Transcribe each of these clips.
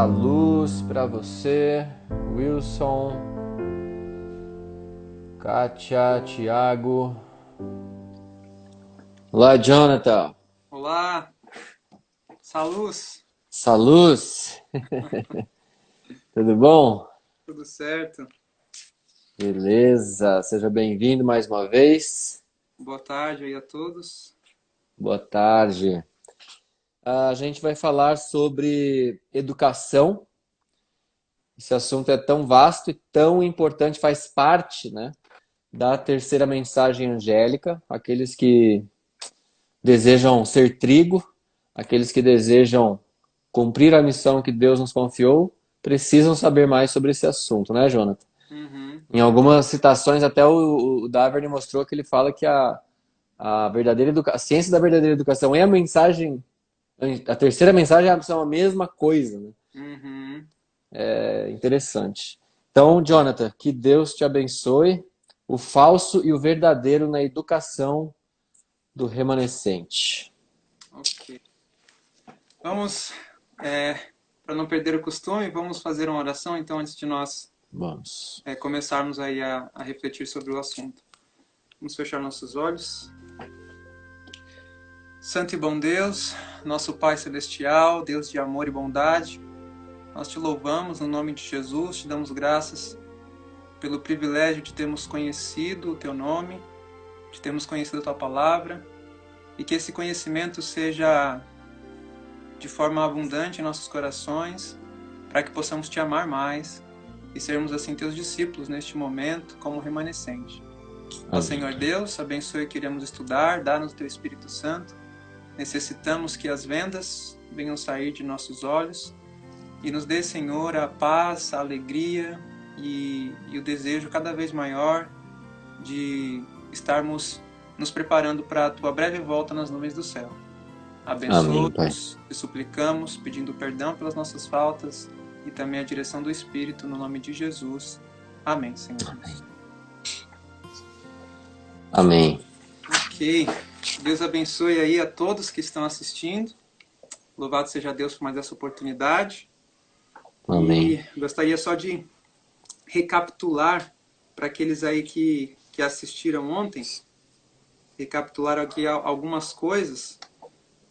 A luz para você, Wilson, Kátia, Thiago. Olá, Jonathan. Olá, Salus, Saluz. Tudo bom? tudo certo? Beleza, seja bem-vindo mais uma vez. Boa tarde aí a todos. Boa tarde. A gente vai falar sobre educação. Esse assunto é tão vasto e tão importante, faz parte, né, da terceira mensagem angélica. Aqueles que desejam ser trigo, aqueles que desejam cumprir a missão que Deus nos confiou, precisam saber mais sobre esse assunto, né, Jonathan? Uhum, Em algumas citações, até o Davern mostrou que ele fala que a verdadeira a ciência da verdadeira educação e a mensagem, a terceira mensagem são a mesma coisa, né? uhum. É interessante. Então, Jonathan, que Deus te abençoe, o falso e o verdadeiro na educação do remanescente. Ok. Vamos, para não perder o costume, vamos fazer uma oração então antes de nós Vamos. começarmos aí a refletir sobre o assunto. Vamos fechar nossos olhos. Santo e bom Deus, nosso Pai Celestial, Deus de amor e bondade, nós te louvamos no nome de Jesus, te damos graças pelo privilégio de termos conhecido o teu nome, de termos conhecido a tua palavra, e que esse conhecimento seja de forma abundante em nossos corações, para que possamos te amar mais e sermos assim teus discípulos neste momento como remanescente. Ó Amém. Senhor Deus, abençoe o que iremos estudar, dá-nos o teu Espírito Santo. Necessitamos que as vendas venham sair de nossos olhos e nos dê, Senhor, a paz, a alegria e o desejo cada vez maior de estarmos nos preparando para a tua breve volta nas nuvens do céu. Amém, Pai. Abençoa-nos e suplicamos, pedindo perdão pelas nossas faltas e também a direção do Espírito, no nome de Jesus. Amém, Senhor. Amém. Ok. Deus abençoe aí a todos que estão assistindo. Louvado seja Deus por mais essa oportunidade. Amém. E gostaria só de recapitular para aqueles aí que assistiram ontem, recapitular aqui algumas coisas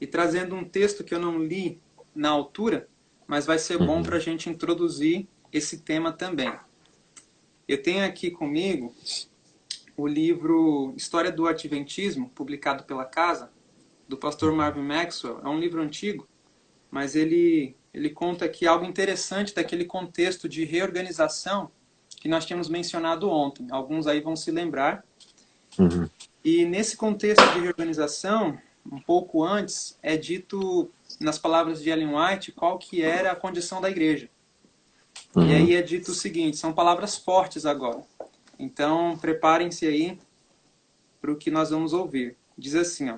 e trazendo um texto que eu não li na altura, mas vai ser bom para a gente introduzir esse tema também. Eu tenho aqui comigo o livro História do Adventismo, publicado pela Casa, do pastor Marvin Maxwell. É um livro antigo, mas ele conta aqui algo interessante daquele contexto de reorganização que nós tínhamos mencionado ontem. Alguns aí vão se lembrar. Uhum. E nesse contexto de reorganização, um pouco antes, é dito, nas palavras de Ellen White, qual que era a condição da igreja. E Uhum. aí é dito o seguinte, são palavras fortes agora. Então, preparem-se aí para o que nós vamos ouvir. Diz assim, ó.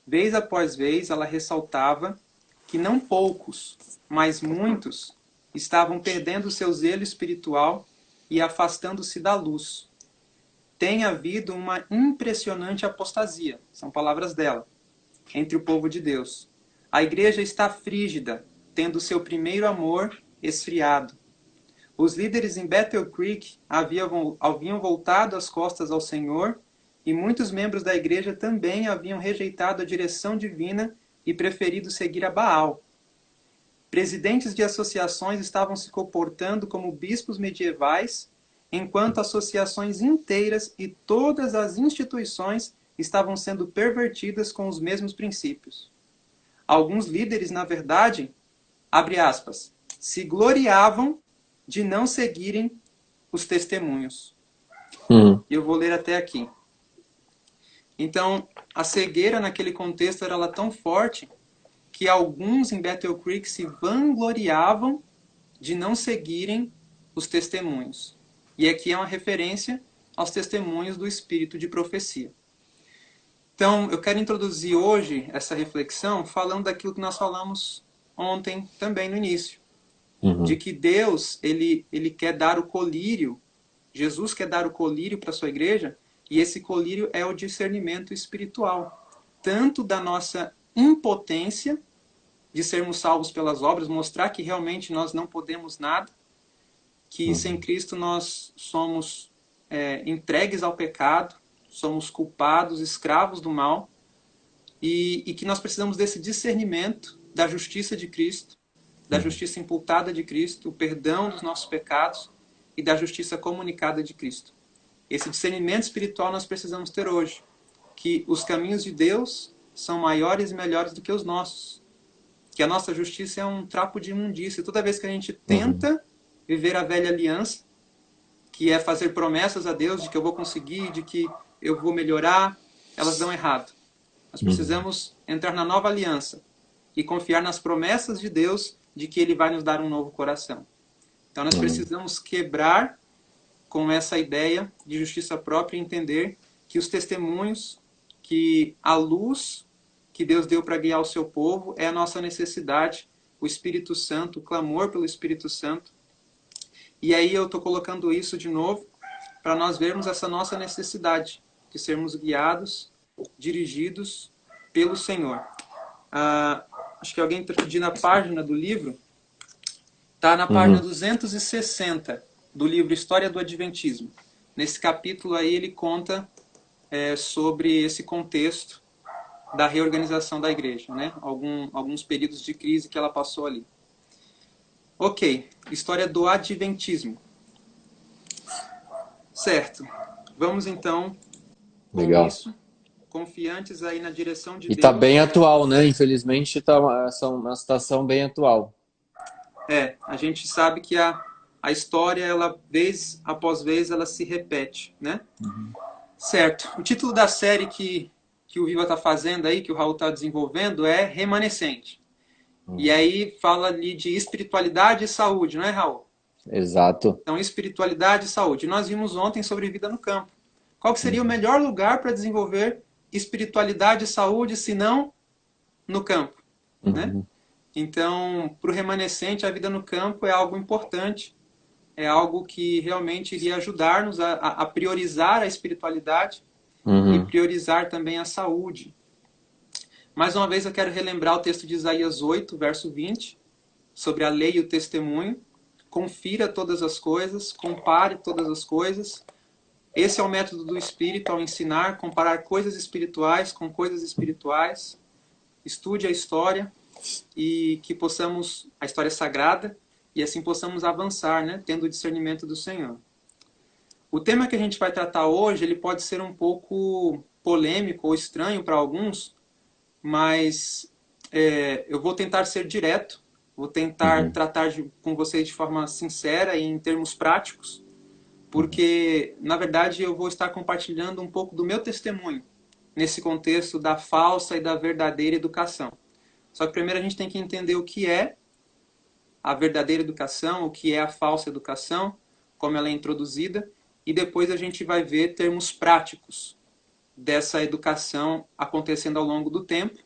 Vez após vez, ela ressaltava que não poucos, mas muitos, estavam perdendo seu zelo espiritual e afastando-se da luz. Tem havido uma impressionante apostasia, são palavras dela, entre o povo de Deus. A igreja está frígida, tendo seu primeiro amor esfriado. Os líderes em Battle Creek haviam voltado as costas ao Senhor e muitos membros da igreja também haviam rejeitado a direção divina e preferido seguir a Baal. Presidentes de associações estavam se comportando como bispos medievais, enquanto associações inteiras e todas as instituições estavam sendo pervertidas com os mesmos princípios. Alguns líderes, na verdade, abre aspas, se gloriavam de não seguirem os testemunhos. Uhum. E eu vou ler até aqui. Então, a cegueira naquele contexto era ela tão forte que alguns em Battle Creek se vangloriavam de não seguirem os testemunhos. E aqui é uma referência aos testemunhos do espírito de profecia. Então, eu quero introduzir hoje essa reflexão falando daquilo que nós falamos ontem também no início. De Uhum. que Deus, ele quer dar o colírio, Jesus quer dar o colírio para a sua igreja, e esse colírio é o discernimento espiritual. Tanto da nossa impotência de sermos salvos pelas obras, mostrar que realmente nós não podemos nada, que sem Cristo nós somos entregues ao pecado, somos culpados, escravos do mal, e que nós precisamos desse discernimento da justiça de Cristo, da justiça imputada de Cristo, o perdão dos nossos pecados e da justiça comunicada de Cristo. Esse discernimento espiritual nós precisamos ter hoje, que os caminhos de Deus são maiores e melhores do que os nossos, que a nossa justiça é um trapo de imundícia. Toda vez que a gente tenta viver a velha aliança, que é fazer promessas a Deus de que eu vou conseguir, de que eu vou melhorar, elas dão errado. Nós precisamos entrar na nova aliança e confiar nas promessas de Deus de que Ele vai nos dar um novo coração. Então nós precisamos quebrar com essa ideia de justiça própria e entender que os testemunhos, que a luz que Deus deu para guiar o seu povo é a nossa necessidade, o Espírito Santo, o clamor pelo Espírito Santo. E aí eu estou colocando isso de novo para nós vermos essa nossa necessidade de sermos guiados, dirigidos pelo Senhor. Acho que alguém está pedindo a página do livro. Está na página 260 do livro História do Adventismo. Nesse capítulo aí ele conta sobre esse contexto da reorganização da igreja, né? Alguns períodos de crise que ela passou ali. Ok, História do Adventismo. Certo. Vamos então com isso, confiantes aí na direção de Deus. E está bem atual, né? Infelizmente está uma situação bem atual. A gente sabe que a história, ela, vez após vez, ela se repete, né? Certo. O título da série que o Viva está fazendo aí, que o Raul está desenvolvendo, é Remanescente. E aí fala ali de espiritualidade e saúde, não é, Raul? Exato. Então, espiritualidade e saúde. Nós vimos ontem sobre vida no campo. Qual que seria o melhor lugar para desenvolver espiritualidade e saúde, se não no campo, né? Então, para o remanescente, a vida no campo é algo importante, é algo que realmente iria ajudar-nos a priorizar a espiritualidade e priorizar também a saúde. Mais uma vez, eu quero relembrar o texto de Isaías 8, verso 20, sobre a lei e o testemunho. Confira todas as coisas, compare todas as coisas. Esse é o método do Espírito ao ensinar, comparar coisas espirituais com coisas espirituais. Estude a história e que possamos, a história sagrada, e assim possamos avançar, né, tendo o discernimento do Senhor. O tema que a gente vai tratar hoje, ele pode ser um pouco polêmico ou estranho para alguns, mas eu vou tentar ser direto, vou tentar tratar com vocês de forma sincera e em termos práticos, porque, na verdade, eu vou estar compartilhando um pouco do meu testemunho nesse contexto da falsa e da verdadeira educação. Só que primeiro a gente tem que entender o que é a verdadeira educação, o que é a falsa educação, como ela é introduzida, e depois a gente vai ver termos práticos dessa educação acontecendo ao longo do tempo,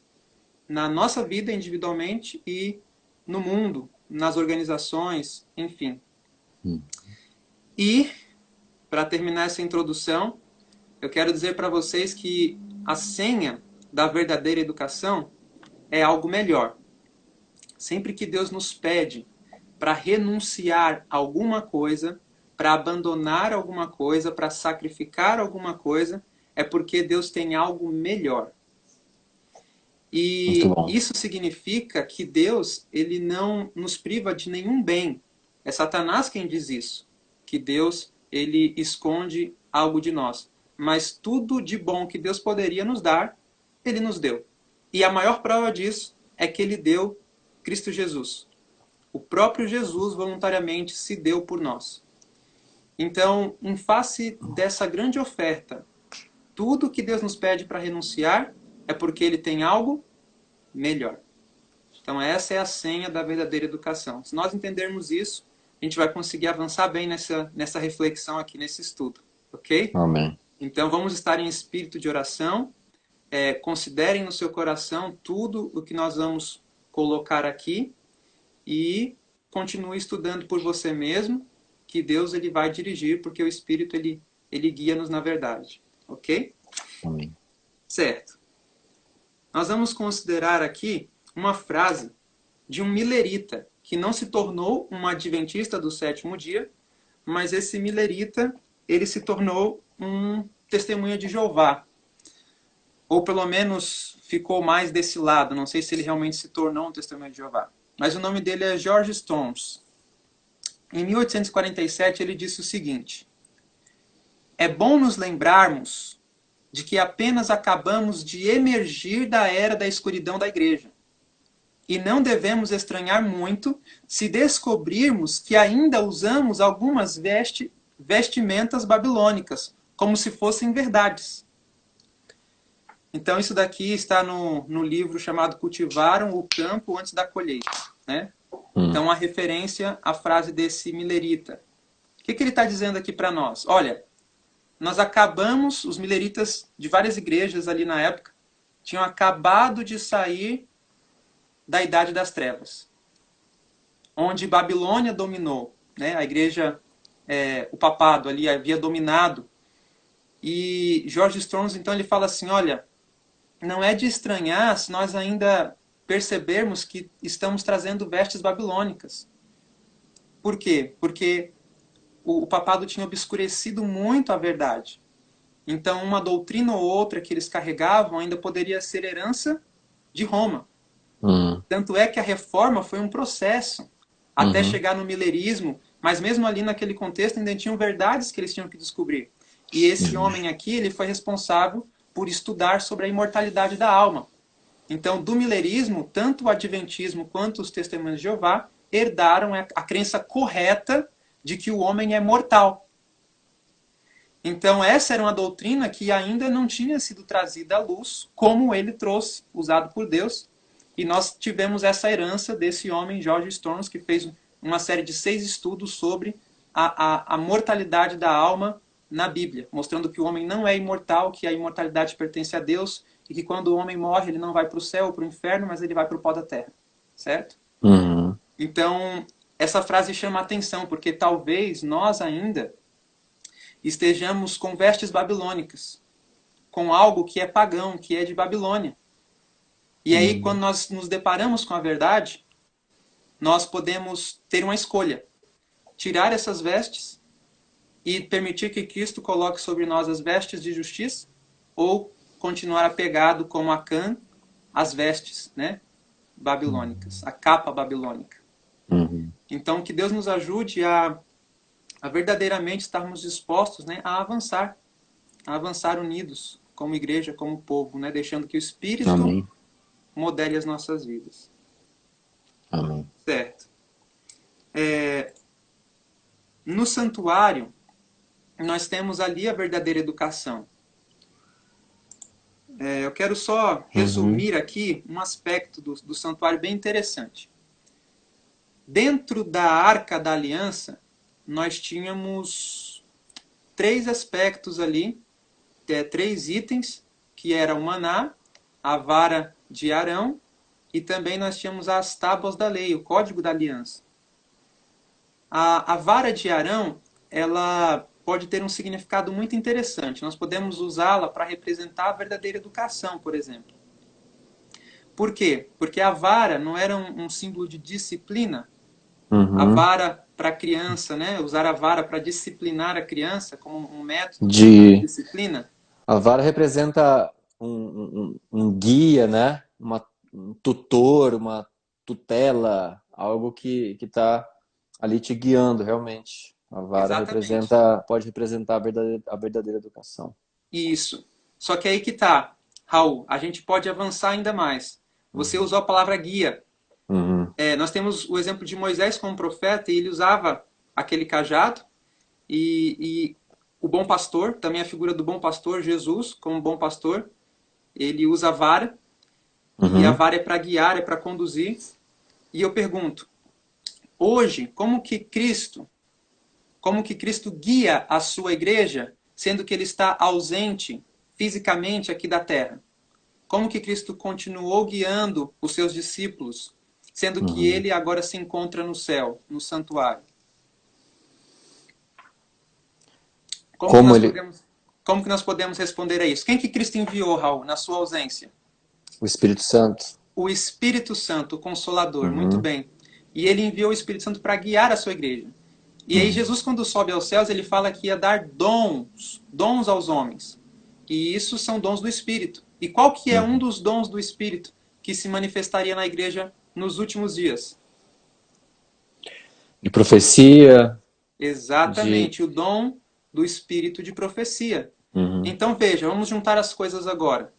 na nossa vida individualmente e no mundo, nas organizações, enfim. E, para terminar essa introdução, eu quero dizer para vocês que a senha da verdadeira educação é algo melhor. Sempre que Deus nos pede para renunciar a alguma coisa, para abandonar alguma coisa, para sacrificar alguma coisa, é porque Deus tem algo melhor. E isso significa que Deus, ele não nos priva de nenhum bem. É Satanás quem diz isso, que Deus, ele esconde algo de nós. Mas tudo de bom que Deus poderia nos dar, ele nos deu. E a maior prova disso é que ele deu Cristo Jesus. O próprio Jesus voluntariamente se deu por nós. Então, em face dessa grande oferta, tudo que Deus nos pede para renunciar é porque ele tem algo melhor. Então essa é a senha da verdadeira educação. Se nós entendermos isso, a gente vai conseguir avançar bem nessa reflexão aqui, nesse estudo. Ok? Amém. Então vamos estar em espírito de oração. Considerem no seu coração tudo o que nós vamos colocar aqui e continue estudando por você mesmo, que Deus ele vai dirigir, porque o Espírito ele guia-nos na verdade. Ok? Amém. Certo. Nós vamos considerar aqui uma frase de um milerita, que não se tornou um adventista do sétimo dia, mas esse milerita, ele se tornou um testemunha de Jeová. Ou pelo menos ficou mais desse lado, não sei se ele realmente se tornou um testemunha de Jeová. Mas o nome dele é George Storms. Em 1847 ele disse o seguinte: é bom nos lembrarmos de que apenas acabamos de emergir da era da escuridão da igreja. E não devemos estranhar muito se descobrirmos que ainda usamos algumas vestimentas babilônicas, como se fossem verdades. Então isso daqui está no livro chamado Cultivaram o Campo Antes da Colheita, né? Então a referência à frase desse milerita. O que ele está dizendo aqui para nós? Olha, nós acabamos, os mileritas de várias igrejas ali na época, tinham acabado de sair da Idade das Trevas, onde Babilônia dominou, né? A igreja, o papado ali havia dominado. E George Storms, então, ele fala assim, olha, não é de estranhar se nós ainda percebermos que estamos trazendo vestes babilônicas. Por quê? Porque o papado tinha obscurecido muito a verdade. Então, uma doutrina ou outra que eles carregavam ainda poderia ser herança de Roma. Tanto é que a reforma foi um processo até chegar no milerismo, mas mesmo ali naquele contexto ainda tinham verdades que eles tinham que descobrir. E esse homem aqui, ele foi responsável por estudar sobre a imortalidade da alma. Então, do milerismo, tanto o adventismo quanto os testemunhos de Jeová herdaram a crença correta de que o homem é mortal. Então, essa era uma doutrina que ainda não tinha sido trazida à luz, como ele trouxe, usado por Deus. E nós tivemos essa herança desse homem, George Storms, que fez uma série de 6 estudos sobre a mortalidade da alma na Bíblia, mostrando que o homem não é imortal, que a imortalidade pertence a Deus, e que quando o homem morre, ele não vai para o céu ou para o inferno, mas ele vai para o pó da terra. Certo? Então, essa frase chama a atenção, porque talvez nós ainda estejamos com vestes babilônicas, com algo que é pagão, que é de Babilônia. E aí, quando nós nos deparamos com a verdade, nós podemos ter uma escolha. Tirar essas vestes e permitir que Cristo coloque sobre nós as vestes de justiça, ou continuar apegado como Acã às vestes, né, babilônicas, a capa babilônica. Então, que Deus nos ajude a verdadeiramente estarmos dispostos, né, a avançar unidos como igreja, como povo, né, deixando que o Espírito modele as nossas vidas. Amém. Certo. No santuário, nós temos ali a verdadeira educação. Eu quero só resumir aqui um aspecto do santuário bem interessante. Dentro da Arca da Aliança, nós tínhamos 3 aspectos ali, 3 itens, que era o maná, a vara de Arão, e também nós tínhamos as tábuas da lei, o código da aliança. A vara de Arão, ela pode ter um significado muito interessante. Nós podemos usá-la para representar a verdadeira educação, por exemplo. Por quê? Porque a vara não era um símbolo de disciplina. A vara para a criança, né? Usar a vara para disciplinar a criança como um método de disciplina. A vara representa um guia, né? Um tutor, uma tutela, algo que está ali te guiando, realmente. A vara pode representar a verdadeira educação. Isso. Só que aí que tá, Raul, a gente pode avançar ainda mais. Você usou a palavra guia. Nós temos o exemplo de Moisés como profeta, e ele usava aquele cajado, e o bom pastor, também a figura do bom pastor, Jesus, como bom pastor, ele usa a vara, e a vara é para guiar, é para conduzir. E eu pergunto, hoje, como que Cristo guia a sua igreja, sendo que ele está ausente fisicamente aqui da terra? Como que Cristo continuou guiando os seus discípulos, sendo que ele agora se encontra no céu, no santuário? Como que nós podemos responder a isso? Quem que Cristo enviou, Raul, na sua ausência? O Espírito Santo. o Espírito Santo, o Consolador, muito Uhum. bem. E ele enviou o Espírito Santo para guiar a sua igreja. E aí Uhum. Jesus, quando sobe aos céus, ele fala que ia dar dons aos homens. E isso são dons do Espírito. E qual que é um Uhum. dos dons do Espírito que se manifestaria na igreja nos últimos dias? De profecia, de. Exatamente, o dom do Espírito de profecia. Uhum. Então veja, vamos juntar as coisas agora.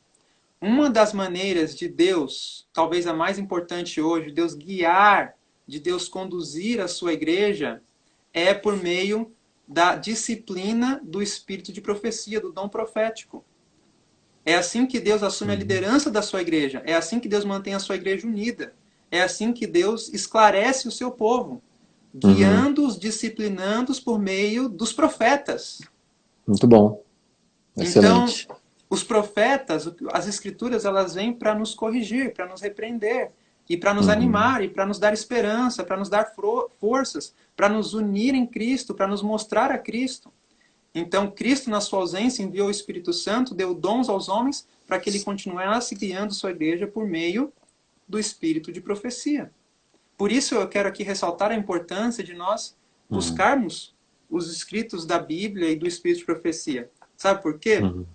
Uma das maneiras de Deus, talvez a mais importante hoje, Deus guiar, de Deus conduzir a sua igreja, é por meio da disciplina do espírito de profecia, do dom profético. É assim que Deus assume a Uhum. liderança da sua igreja. É assim que Deus mantém a sua igreja unida. É assim que Deus esclarece o seu povo, Uhum. guiando-os, disciplinando-os por meio dos profetas. Muito bom. Então, Excelente. os profetas, as escrituras, elas vêm para nos corrigir, para nos repreender, e para nos Uhum. animar, e para nos dar esperança, para nos dar forças, para nos unir em Cristo, para nos mostrar a Cristo. Então, Cristo, na sua ausência, enviou o Espírito Santo, deu dons aos homens, para que ele continuasse guiando sua igreja por meio do Espírito de profecia. Por isso, eu quero aqui ressaltar a importância de nós Uhum. buscarmos os escritos da Bíblia e do Espírito de profecia. Sabe por quê? Uhum.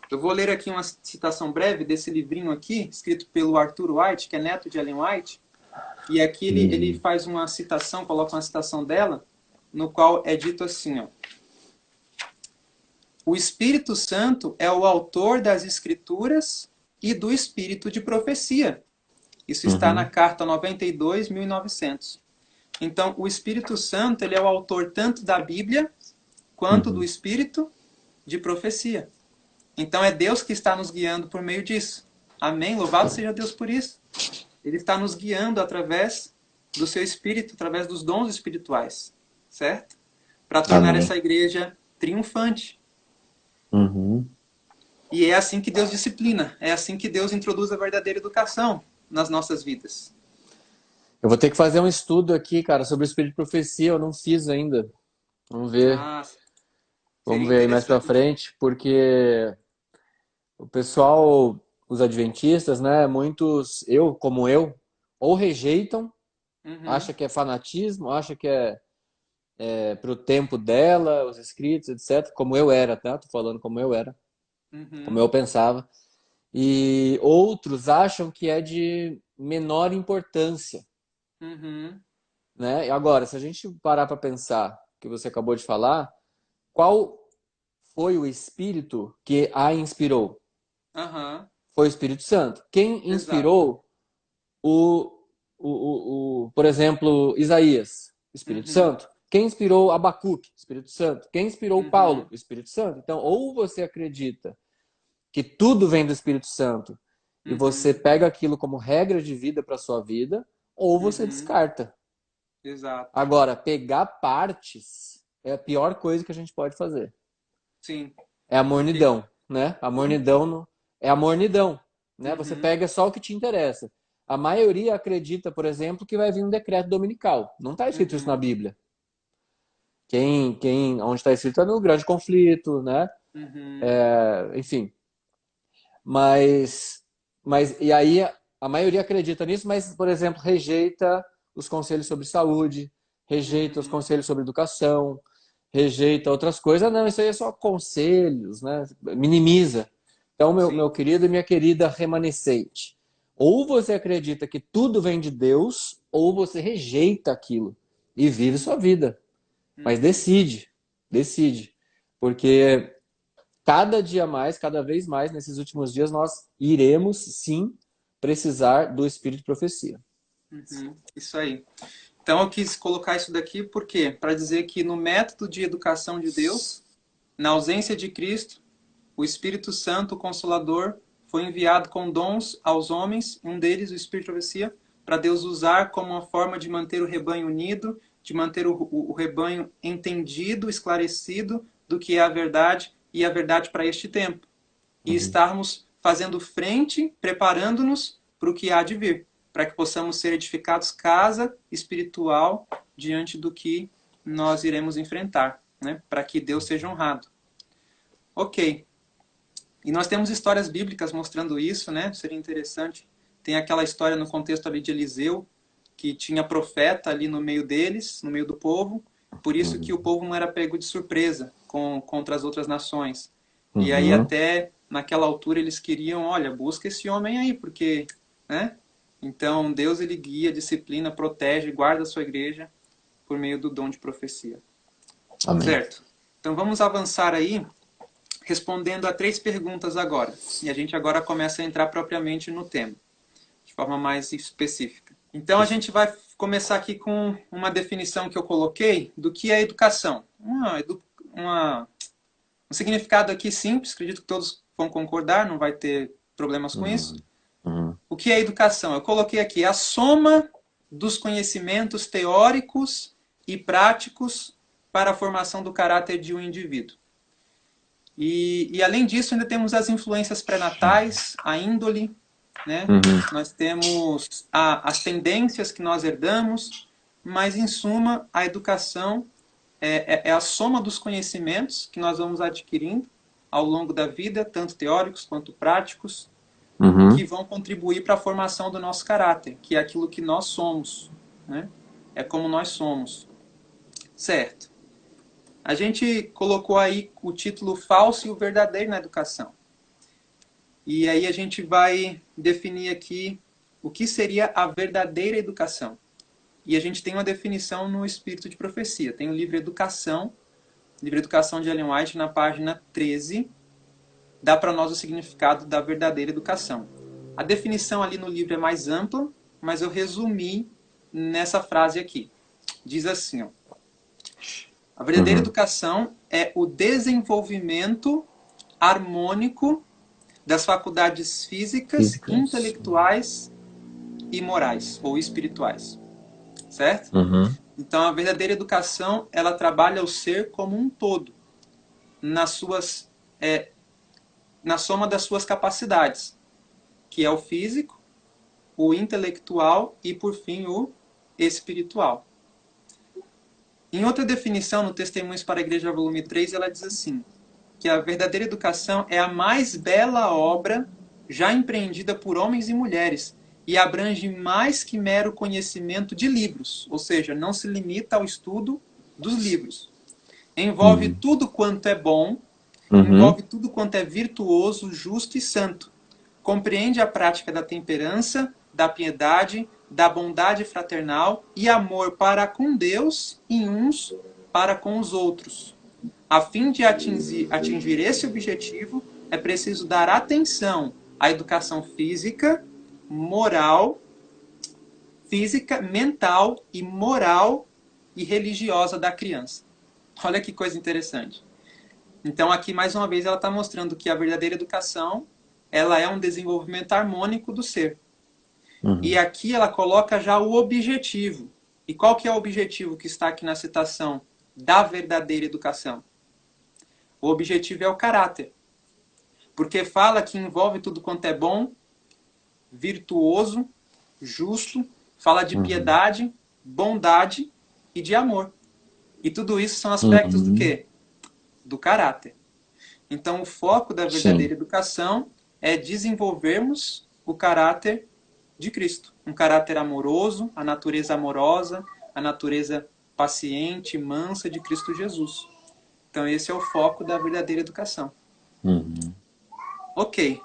Eu vou ler aqui uma citação breve desse livrinho aqui, escrito pelo Arthur White, que é neto de Ellen White. E aqui ele Uhum. faz uma citação, coloca uma citação dela, no qual é dito assim, ó: o Espírito Santo é o autor das Escrituras e do Espírito de profecia. Isso está na Uhum. carta 92, 1900. Então, o Espírito Santo ele é o autor tanto da Bíblia quanto do Uhum. Espírito de profecia. Então, é Deus que está nos guiando por meio disso. Amém? Louvado seja Deus por isso. Ele está nos guiando através do seu Espírito, através dos dons espirituais, certo? Para tornar Amém. essa igreja triunfante. Uhum. E é assim que Deus disciplina, é assim que Deus introduz a verdadeira educação nas nossas vidas. Eu vou ter que fazer um estudo aqui, cara, sobre o espírito de profecia. Eu não fiz ainda. Vamos ver. Ah, Vamos seria ver aí mais pra interessante. frente, porque o pessoal, os adventistas, né, muitos, eu como eu, ou rejeitam, Uhum, acha que é fanatismo, acha que é pro tempo dela, os escritos, etc, como eu era, tá? Tô falando como eu era, como uhum, eu pensava. E outros acham que é de menor importância, uhum, né? E agora, se a gente parar para pensar, que você acabou de falar, qual foi o espírito que a inspirou? aham, Foi o Espírito Santo. Quem exato. inspirou o, por exemplo, Isaías? Espírito Uhum, Santo. Quem inspirou Abacuque? Espírito Santo. Quem inspirou Paulo? uhum, Espírito Santo. Então, ou você acredita que tudo vem do Espírito Santo e você uhum, pega aquilo como regra de vida para sua vida, ou você uhum, descarta. exato. Agora, pegar partes é a pior coisa que a gente pode fazer. Sim, É a porque mornidão, né? A quando... mornidão é a mornidão, né? Você Uhum, pega só o que te interessa. A maioria acredita, por exemplo, que vai vir um decreto dominical. Não está escrito isso na uhum, Bíblia. Onde está escrito é no grande conflito, né? uhum, Enfim. Mas, e aí a maioria acredita nisso, mas, por exemplo, rejeita os conselhos sobre saúde, rejeita os uhum, conselhos sobre educação, rejeita outras coisas. Não, isso aí é só conselhos, né? Minimiza. Então, meu sim, querido e minha querida remanescente, ou você acredita que tudo vem de Deus, ou você rejeita aquilo e vive sua uhum, vida. Mas uhum, decide, decide. Porque cada dia mais, cada vez mais, nesses últimos dias, nós iremos sim precisar do espírito de profecia. uhum, isso aí. Então eu quis colocar isso daqui porque para dizer que no método de educação de Deus, na ausência de Cristo, o Espírito Santo, o Consolador, foi enviado com dons aos homens, um deles, o Espírito de Profecia, para Deus usar como uma forma de manter o rebanho unido, de manter o rebanho entendido, esclarecido do que é a verdade e a verdade para este tempo. E Uhum. estarmos fazendo frente, preparando-nos para o que há de vir, para que possamos ser edificados casa espiritual diante do que nós iremos enfrentar, né? Para que Deus seja honrado. Ok. E nós temos histórias bíblicas mostrando isso, né? Seria interessante Tem aquela história no contexto ali de Eliseu, que tinha profeta ali no meio deles, no meio do povo, por isso que o povo não era pego de surpresa contra as outras nações. E aí Uhum. até naquela altura eles queriam, olha, busca esse homem aí, porque, né? Então Deus ele guia, disciplina, protege, guarda a sua igreja por meio do dom de profecia. Amém. Certo? Então vamos avançar aí, respondendo a 3 perguntas agora. E a gente agora começa a entrar propriamente no tema, de forma mais específica. Então a gente vai começar aqui com uma definição que eu coloquei do que é educação. Um significado aqui simples, acredito que todos vão concordar, não vai ter problemas com isso. Uhum. Uhum. O que é educação? Eu coloquei aqui a soma dos conhecimentos teóricos e práticos para a formação do caráter de um indivíduo. E além disso, ainda temos as influências pré-natais, a índole, né? Uhum. Nós temos as tendências que nós herdamos, mas, em suma, a educação é a soma dos conhecimentos que nós vamos adquirindo ao longo da vida, tanto teóricos quanto práticos, Uhum. que vão contribuir para a formação do nosso caráter, que é aquilo que nós somos, né? É como nós somos. Certo. A gente colocou aí o título falso e o verdadeiro na educação. E aí a gente vai definir aqui o que seria a verdadeira educação. E a gente tem uma definição no Espírito de Profecia. Tem o livro Educação de Ellen White, na página 13, dá para nós o significado da verdadeira educação. A definição ali no livro é mais ampla, mas eu resumi nessa frase aqui. Diz assim, ó, a verdadeira Uhum. educação é o desenvolvimento harmônico das faculdades físicas, Físicas. intelectuais e morais, ou espirituais. Certo? Uhum. Então, a verdadeira educação, ela trabalha o ser como um todo, nas suas, na soma das suas capacidades, que é o físico, o intelectual e, por fim, o espiritual. Em outra definição, no Testemunhos para a Igreja, volume 3, ela diz assim, que a verdadeira educação é a mais bela obra já empreendida por homens e mulheres e abrange mais que mero conhecimento de livros, ou seja, não se limita ao estudo dos livros. Envolve Uhum. tudo quanto é bom, Uhum. envolve tudo quanto é virtuoso, justo e santo. Compreende a prática da temperança, da piedade, da bondade fraternal e amor para com Deus e uns para com os outros. A fim de atingir esse objetivo, é preciso dar atenção à educação física, mental e moral e religiosa da criança. Olha que coisa interessante. Então aqui mais uma vez ela está mostrando que a verdadeira educação ela é um desenvolvimento harmônico do ser. E Uhum. aqui ela coloca já o objetivo. E qual que é o objetivo que está aqui na citação da verdadeira educação? O objetivo é o caráter. Porque fala que envolve tudo quanto é bom, virtuoso, justo, fala de Uhum. piedade, bondade e de amor. E tudo isso são aspectos do Uhum. quê? Do caráter. Então, o foco da Sim. verdadeira educação é desenvolvermos o caráter de Cristo. Um caráter amoroso, a natureza amorosa, a natureza paciente, mansa de Cristo Jesus. Então, esse é o foco da verdadeira educação. Uhum. Ok.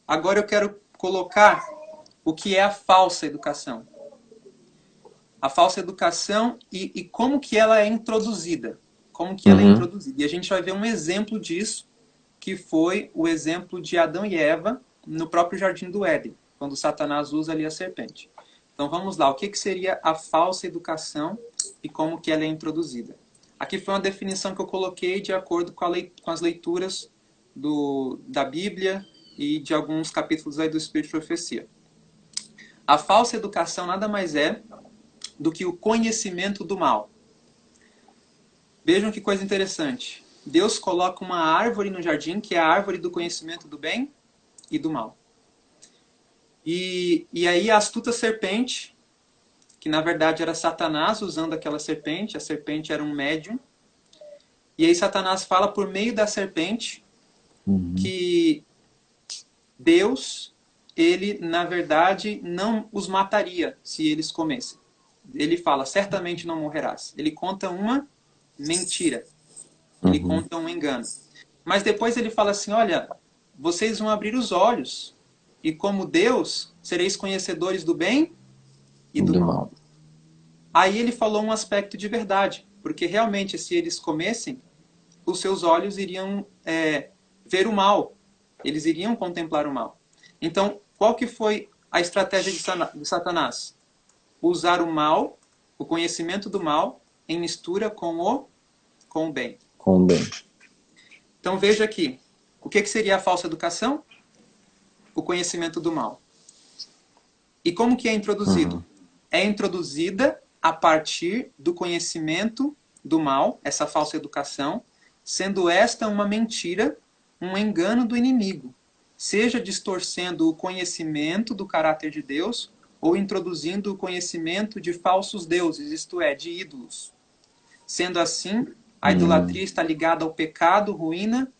Agora eu quero colocar o que é a falsa educação. A falsa educação e como que ela é introduzida. Como que ela é Uhum. introduzida. E a gente vai ver um exemplo disso, que foi o exemplo de Adão e Eva no próprio Jardim do Éden, quando Satanás usa ali a serpente. Então vamos lá, o que seria a falsa educação e como que ela é introduzida. Aqui foi uma definição que eu coloquei de acordo com as leituras da Bíblia e de alguns capítulos aí do Espírito de Profecia. A falsa educação nada mais é do que o conhecimento do mal. Vejam que coisa interessante. Deus coloca uma árvore no jardim, que é a árvore do conhecimento do bem e do mal. E aí a astuta serpente, que na verdade era Satanás usando aquela serpente, a serpente era um médium, e aí Satanás fala por meio da serpente Uhum. que Deus ele, na verdade, não os mataria se eles comessem. Ele fala, certamente não morrerás. Ele conta uma mentira. Ele conta um engano. Mas depois ele fala assim, olha, vocês vão abrir os olhos e como Deus, sereis conhecedores do bem e do mal. Aí ele falou um aspecto de verdade, porque realmente se eles comessem, os seus olhos iriam ver o mal, eles iriam contemplar o mal. Então, qual que foi a estratégia de Satanás? Usar o mal, o conhecimento do mal, em mistura com o bem. Com o bem. Então veja aqui, o que seria a falsa educação? O conhecimento do mal. E como que é introduzido? É introduzida a partir do conhecimento do mal, essa falsa educação, sendo esta uma mentira, um engano do inimigo, seja distorcendo o conhecimento do caráter de Deus ou introduzindo o conhecimento de falsos deuses, isto é, de ídolos. Sendo assim, a idolatria está ligada ao pecado, ruína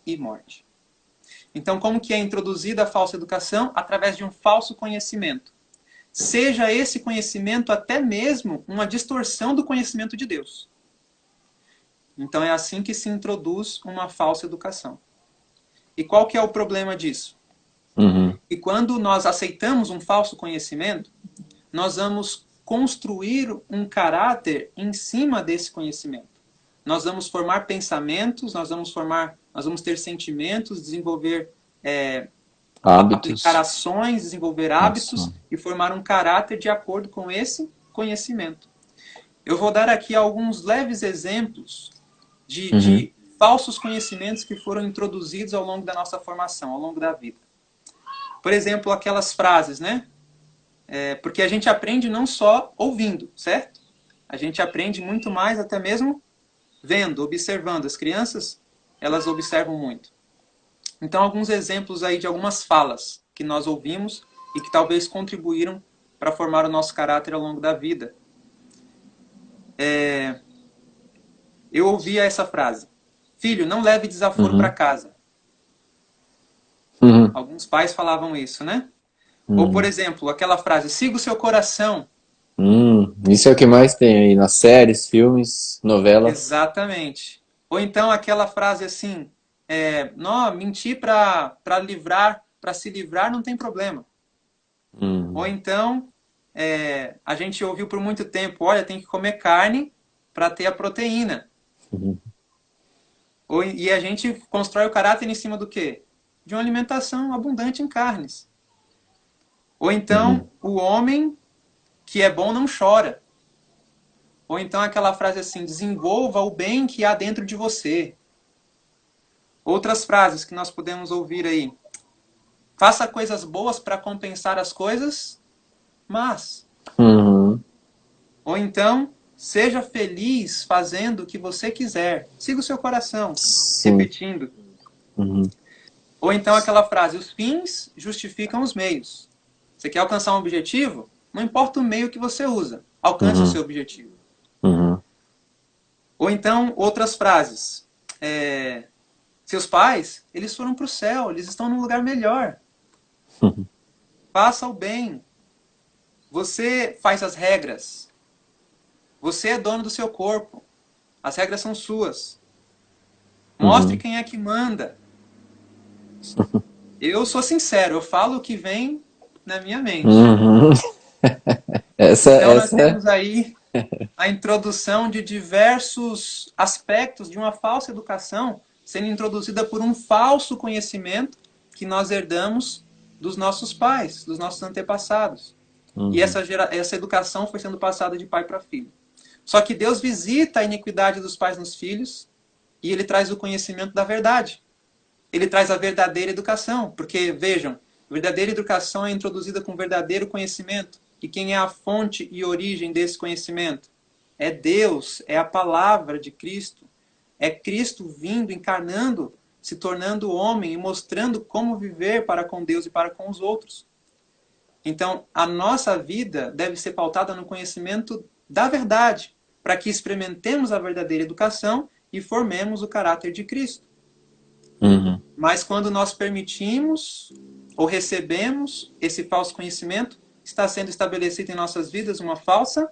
e morte. Então, como que é introduzida a falsa educação? Através de um falso conhecimento. Seja esse conhecimento até mesmo uma distorção do conhecimento de Deus. Então, é assim que se introduz uma falsa educação. E qual que é o problema disso? E quando nós aceitamos um falso conhecimento, nós vamos construir um caráter em cima desse conhecimento. Nós vamos formar pensamentos, nós vamos ter sentimentos, desenvolver hábitos, aplicar ações, desenvolver hábitos e formar um caráter de acordo com esse conhecimento. Eu vou dar aqui alguns leves exemplos de falsos conhecimentos que foram introduzidos ao longo da nossa formação, ao longo da vida. Por exemplo, aquelas frases, né? Porque a gente aprende não só ouvindo, certo? A gente aprende muito mais até mesmo vendo, observando. As crianças, elas observam muito. Então, alguns exemplos aí de algumas falas que nós ouvimos e que talvez contribuíram para formar o nosso caráter ao longo da vida. Eu ouvia essa frase: filho, não leve desaforo para casa. Alguns pais falavam isso, né? Ou, por exemplo, aquela frase: siga o seu coração. Isso é o que mais tem aí nas séries, filmes, novelas. Exatamente. Ou então aquela frase assim: não, mentir para se livrar não tem problema. Ou então, a gente ouviu por muito tempo: olha, tem que comer carne para ter a proteína. E a gente constrói o caráter em cima do quê? De uma alimentação abundante em carnes. Ou então, o homem que é bom não chora. Ou então aquela frase assim: desenvolva o bem que há dentro de você. Outras frases que nós podemos ouvir aí: faça coisas boas para compensar as coisas más. Ou então, seja feliz fazendo o que você quiser. Siga o seu coração. Sim. Repetindo. Ou então aquela frase: os fins justificam os meios. Você quer alcançar um objetivo? Não importa o meio que você usa. Alcance o seu objetivo. Ou então, outras frases. Seus pais, eles foram para o céu. Eles estão num lugar melhor. Faça o bem. Você faz as regras. Você é dono do seu corpo. As regras são suas. Mostre quem é que manda. Eu sou sincero, eu falo o que vem na minha mente. Então nós temos aí a introdução de diversos aspectos de uma falsa educação sendo introduzida por um falso conhecimento que nós herdamos dos nossos pais, dos nossos antepassados. E essa educação foi sendo passada de pai para filho. Só que Deus visita a iniquidade dos pais nos filhos e Ele traz o conhecimento da verdade. Ele traz a verdadeira educação. Porque, vejam, a verdadeira educação é introduzida com verdadeiro conhecimento. E quem é a fonte e origem desse conhecimento? É Deus, é a palavra de Cristo. É Cristo vindo, encarnando, se tornando homem e mostrando como viver para com Deus e para com os outros. Então, a nossa vida deve ser pautada no conhecimento da verdade, para que experimentemos a verdadeira educação e formemos o caráter de Cristo. Mas quando nós permitimos ou recebemos esse falso conhecimento, está sendo estabelecido em nossas vidas uma falsa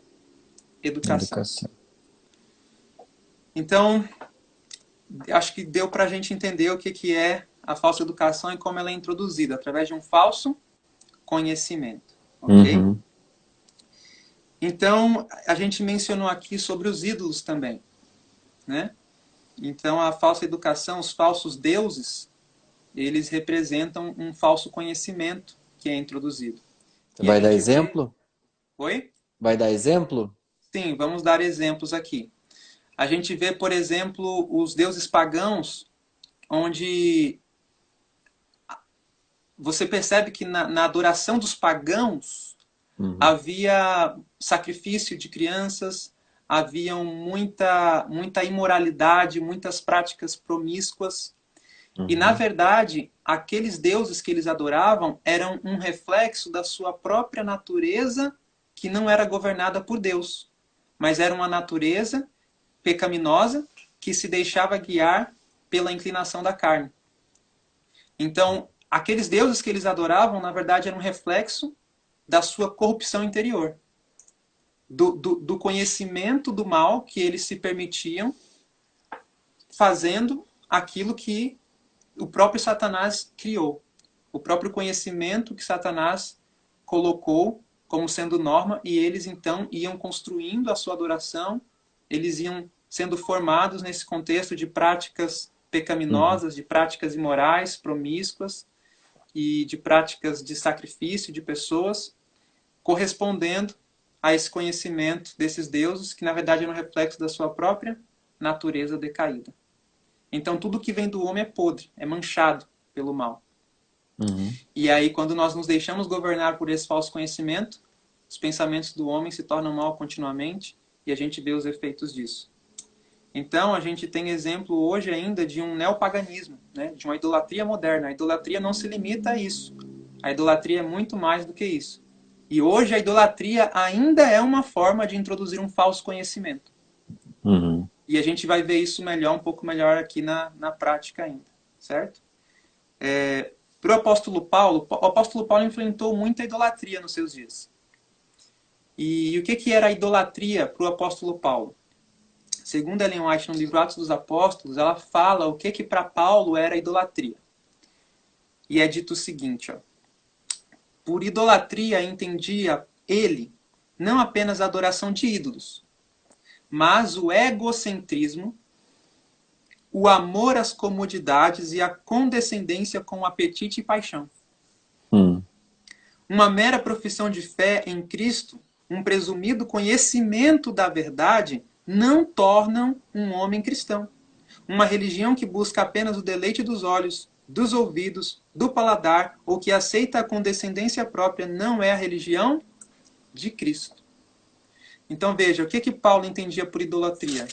educação. Então, acho que deu para a gente entender o que é a falsa educação e como ela é introduzida, através de um falso conhecimento. Ok? Uhum. Então, a gente mencionou aqui sobre os ídolos também, né? Então, a falsa educação, os falsos deuses, eles representam um falso conhecimento que é introduzido. Você E a vai dar gente exemplo? Oi? Vai dar exemplo? Sim, vamos dar exemplos aqui. A gente vê, por exemplo, os deuses pagãos, onde você percebe que na adoração dos pagãos havia sacrifício de crianças, havia muita imoralidade, muitas práticas promíscuas. E, na verdade, aqueles deuses que eles adoravam eram um reflexo da sua própria natureza, que não era governada por Deus, mas era uma natureza pecaminosa que se deixava guiar pela inclinação da carne. Então, aqueles deuses que eles adoravam, na verdade, eram um reflexo da sua corrupção interior, do conhecimento do mal que eles se permitiam, fazendo aquilo que o próprio Satanás criou. O próprio conhecimento que Satanás colocou como sendo norma, e eles então iam construindo a sua adoração, eles iam sendo formados nesse contexto de práticas pecaminosas, de práticas imorais, promíscuas, e de práticas de sacrifício de pessoas, correspondendo a esse conhecimento desses deuses, que na verdade é um reflexo da sua própria natureza decaída. Então tudo que vem do homem é podre, é manchado pelo mal. E aí, quando nós nos deixamos governar por esse falso conhecimento, os pensamentos do homem se tornam mal continuamente, e a gente vê os efeitos disso. Então, a gente tem exemplo hoje ainda de um neopaganismo, né? De uma idolatria moderna. A idolatria não se limita a isso. A idolatria é muito mais do que isso. E hoje a idolatria ainda é uma forma de introduzir um falso conhecimento. E a gente vai ver isso um pouco melhor aqui na prática ainda, certo? Para o apóstolo Paulo enfrentou muita idolatria nos seus dias. E o que era a idolatria para o apóstolo Paulo? Segundo Ellen White, no livro Atos dos Apóstolos, ela fala o que para Paulo era idolatria. E é dito o seguinte, ó: por idolatria entendia ele não apenas a adoração de ídolos, mas o egocentrismo, o amor às comodidades e a condescendência com apetite e paixão. Uma mera profissão de fé em Cristo, um presumido conhecimento da verdade, não tornam um homem cristão. Uma religião que busca apenas o deleite dos olhos, dos ouvidos, do paladar, ou que aceita a condescendência própria, não é a religião de Cristo. Então veja, o que Paulo entendia por idolatria?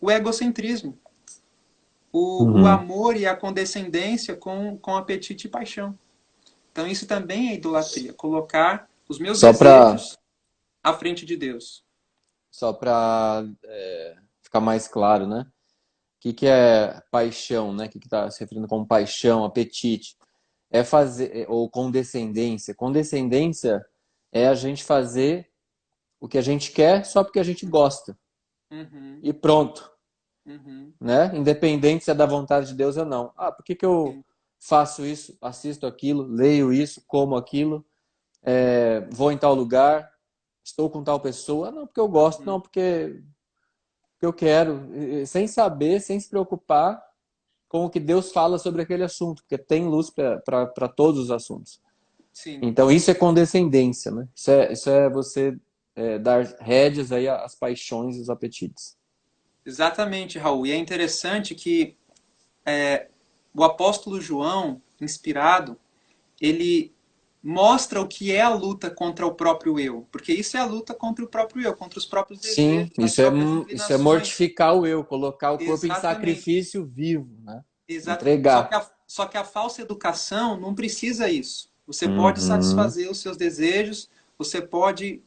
O egocentrismo. O amor e a condescendência com apetite e paixão. Então isso também é idolatria. Colocar os meus desejos à frente de Deus. Só para ficar mais claro, né? O que é paixão, né? O que está se referindo como paixão, apetite? É fazer, ou condescendência. Condescendência é a gente fazer o que a gente quer só porque a gente gosta. E pronto. Né? Independente se é da vontade de Deus ou não. Ah, por que eu faço isso, assisto aquilo, leio isso, como aquilo, vou em tal lugar, estou com tal pessoa? Não, porque eu gosto, não, porque eu quero, sem saber, sem se preocupar com o que Deus fala sobre aquele assunto, porque tem luz para todos os assuntos. Sim. Então isso é condescendência, né? Isso é você dar rédeas aí às paixões e aos apetites. Exatamente, Raul. E é interessante que o apóstolo João, inspirado, ele mostra o que é a luta contra o próprio eu. Porque isso é a luta contra o próprio eu, contra os próprios desejos, Sim, isso é mortificar o eu, colocar o corpo em sacrifício vivo, né? Entregar. Só que a falsa educação não precisa isso. Você pode satisfazer os seus desejos, você pode...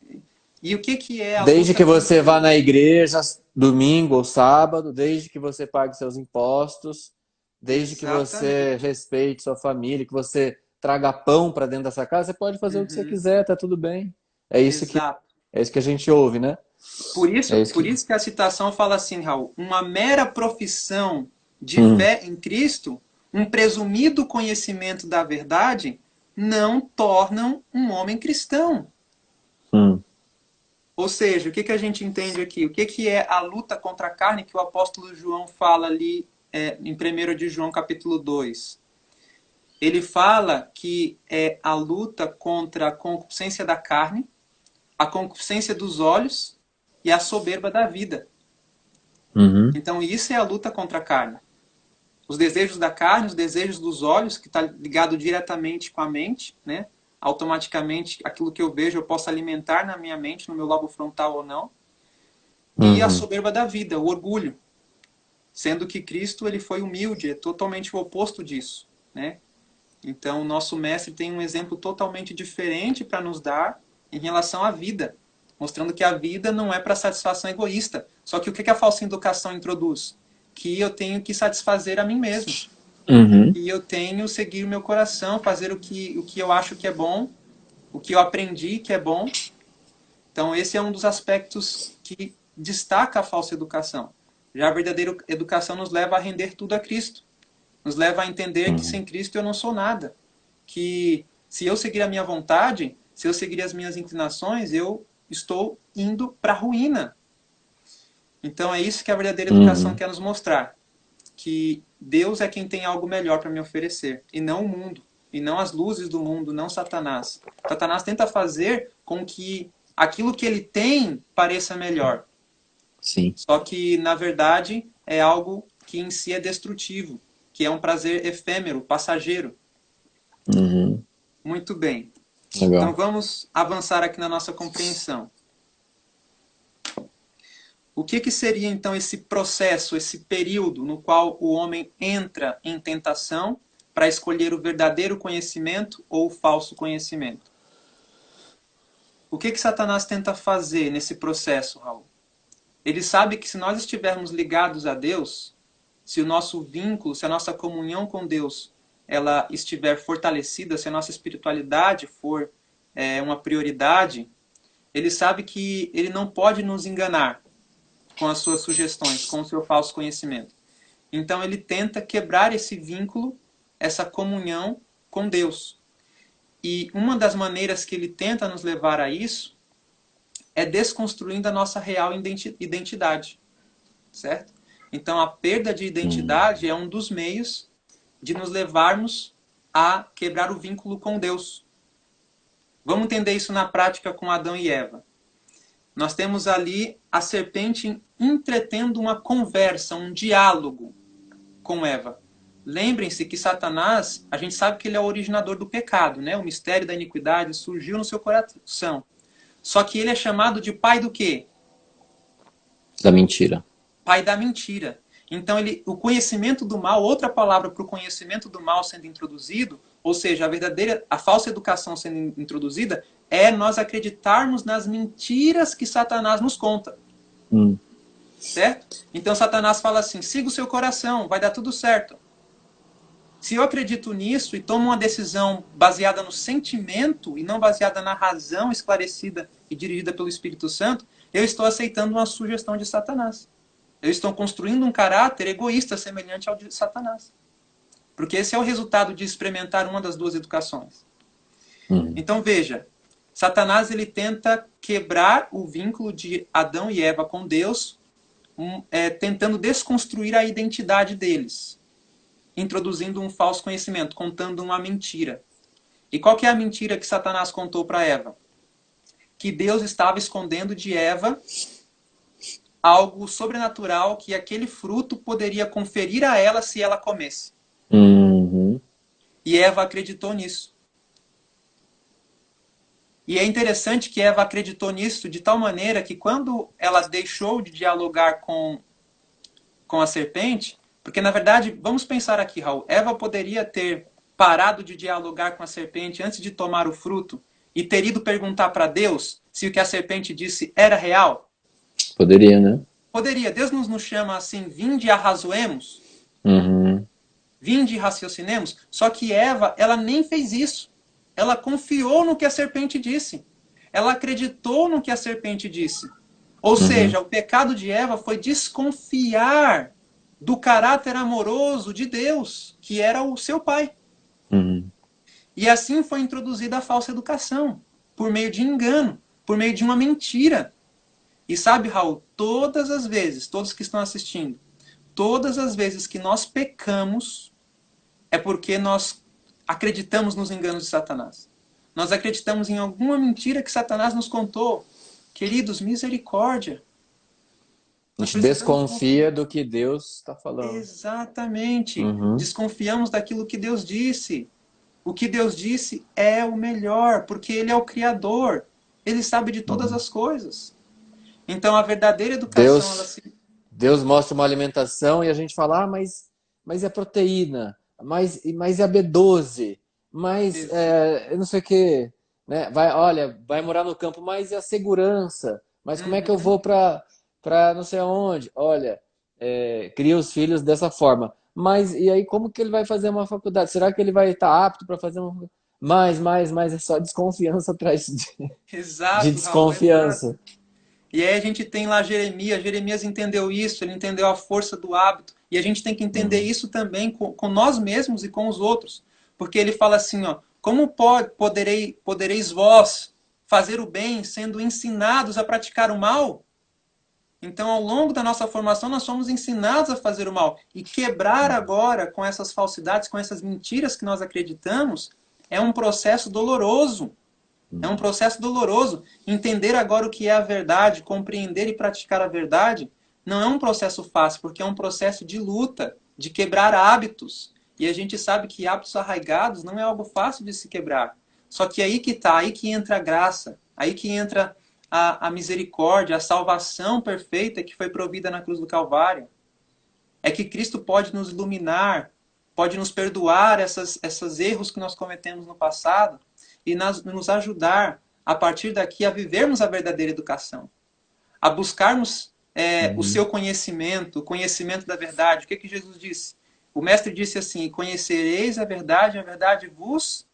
E o que é a Desde luta que você contra... vá na igreja domingo ou sábado, desde que você pague seus impostos, desde que você respeite sua família, que você traga pão para dentro dessa casa, você pode fazer o que você Uhum. quiser, tá tudo bem. É isso que, Exato. é isso que a gente ouve, né? É isso Por que. isso que a citação fala assim, Raul, uma mera profissão de Hum, fé em Cristo, um presumido conhecimento da verdade, não tornam um homem cristão. hum, Ou seja, o que, que a gente entende aqui? O que, que é a luta contra a carne que o apóstolo João fala ali em 1 de João capítulo 2? Ele fala que é a luta contra a concupiscência da carne, a concupiscência dos olhos e a soberba da vida. uhum, Então isso é a luta contra a carne. Os desejos da carne, os desejos dos olhos, que está ligado diretamente com a mente, né? Automaticamente aquilo que eu vejo eu posso alimentar na minha mente, no meu lobo frontal ou não. E a uhum, soberba da vida, o orgulho. Sendo que Cristo ele foi humilde, é totalmente o oposto disso, né? Então, o nosso mestre tem um exemplo totalmente diferente para nos dar em relação à vida, mostrando que a vida não é para satisfação egoísta. Só que o que a falsa educação introduz? Que eu tenho que satisfazer a mim mesmo. uhum, E eu tenho que seguir o meu coração, fazer o que eu acho que é bom, o que eu aprendi que é bom. Então, esse é um dos aspectos que destaca a falsa educação. Já a verdadeira educação nos leva a render tudo a Cristo. Nos leva a entender que uhum, sem Cristo eu não sou nada. Que se eu seguir a minha vontade, se eu seguir as minhas inclinações, eu estou indo para a ruína. Então é isso que a verdadeira educação uhum, quer nos mostrar. Que Deus é quem tem algo melhor para me oferecer, e não o mundo, e não as luzes do mundo, não Satanás. Satanás tenta fazer com que aquilo que ele tem pareça melhor. sim. Só que, na verdade, é algo que em si é destrutivo, que é um prazer efêmero, passageiro. Uhum, Muito bem. Então legal. vamos avançar aqui na nossa compreensão. O que, que seria então esse processo, esse período no qual o homem entra em tentação para escolher o verdadeiro conhecimento ou o falso conhecimento? O que, que Satanás tenta fazer nesse processo, Raul? Ele sabe que se nós estivermos ligados a Deus, se o nosso vínculo, se a nossa comunhão com Deus ela estiver fortalecida, se a nossa espiritualidade for uma prioridade, ele sabe que ele não pode nos enganar com as suas sugestões, com o seu falso conhecimento. Então ele tenta quebrar esse vínculo, essa comunhão com Deus. E uma das maneiras que ele tenta nos levar a isso é desconstruindo a nossa real identidade, certo? Então a perda de Uhum, identidade é um dos meios de nos levarmos a quebrar o vínculo com Deus. Vamos entender isso na prática com Adão e Eva. Nós temos ali a serpente entretendo uma conversa, um diálogo com Eva. Lembrem-se que Satanás, a gente sabe que ele é o originador do pecado, né? O mistério da iniquidade surgiu no seu coração. Só que ele é chamado de pai do quê? da mentira. Pai da mentira. Então, o conhecimento do mal, outra palavra para o conhecimento do mal sendo introduzido, ou seja, a falsa educação sendo introduzida, é nós acreditarmos nas mentiras que Satanás nos conta. Hum, Certo? Então, Satanás fala assim, siga o seu coração, vai dar tudo certo. Se eu acredito nisso e tomo uma decisão baseada no sentimento e não baseada na razão esclarecida e dirigida pelo Espírito Santo, eu estou aceitando uma sugestão de Satanás. Eu estou construindo um caráter egoísta semelhante ao de Satanás. Porque esse é o resultado de experimentar uma das duas educações. uhum, Então veja, Satanás ele tenta quebrar o vínculo de Adão e Eva com Deus, tentando desconstruir a identidade deles, introduzindo um falso conhecimento, contando uma mentira. E qual que é a mentira que Satanás contou para Eva? Que Deus estava escondendo de Eva algo sobrenatural que aquele fruto poderia conferir a ela se ela comesse. uhum, E Eva acreditou nisso. E é interessante que Eva acreditou nisso de tal maneira que quando ela deixou de dialogar com a serpente, porque na verdade, vamos pensar aqui, Raul, Eva poderia ter parado de dialogar com a serpente antes de tomar o fruto e ter ido perguntar para Deus se o que a serpente disse era real? poderia, né? Poderia. Deus nos chama assim, vinde e arrazoemos. Uhum, Vinde e raciocinemos. Só que Eva, ela nem fez isso. Ela confiou no que a serpente disse. Ela acreditou no que a serpente disse. Ou Uhum. seja, o pecado de Eva foi desconfiar do caráter amoroso de Deus, que era o seu pai. Uhum. E assim foi introduzida a falsa educação, por meio de engano, por meio de uma mentira. E sabe, Raul, todas as vezes, todos que estão assistindo, todas as vezes que nós pecamos, é porque nós acreditamos nos enganos de Satanás. Nós acreditamos em alguma mentira que Satanás nos contou. Queridos, misericórdia. A Nós gente precisamos confiar. desconfia do que Deus está falando. Exatamente. Uhum. Desconfiamos daquilo que Deus disse. O que Deus disse é o melhor, porque Ele é o Criador. Ele sabe de todas Uhum. as coisas. Então, a verdadeira educação, ela Deus, se... Deus mostra uma alimentação e a gente fala, mas é proteína, mas é a B12, mas eu não sei o quê, né? Olha, vai morar no campo, mas é a segurança, mas como é que eu Uhum. vou para não sei aonde? Olha, cria os filhos dessa forma. Mas e aí como que ele vai fazer uma faculdade? Será que ele vai estar apto para fazer uma mais, é só desconfiança atrás de Exato, Raul, exato. desconfiança. E aí a gente tem lá Jeremias. Jeremias entendeu isso, ele entendeu a força do hábito. E a gente tem que entender Uhum. isso também com nós mesmos e com os outros. Porque ele fala assim, ó, como podereis vós fazer o bem sendo ensinados a praticar o mal? Então, ao longo da nossa formação, nós somos ensinados a fazer o mal. E quebrar agora com essas falsidades, com essas mentiras que nós acreditamos, é um processo doloroso. É um processo doloroso. Entender agora o que é a verdade, compreender e praticar a verdade, não é um processo fácil, porque é um processo de luta, de quebrar hábitos. E a gente sabe que hábitos arraigados não é algo fácil de se quebrar. Só que aí que está, aí que entra a graça, aí que entra a misericórdia, a salvação perfeita que foi provida na cruz do Calvário. É que Cristo pode nos iluminar, pode nos perdoar esses erros que nós cometemos no passado e nos ajudar, a partir daqui, a vivermos a verdadeira educação. A buscarmos o Uhum. seu conhecimento, o conhecimento da verdade. O que Jesus disse? O mestre disse assim, conhecereis a verdade vos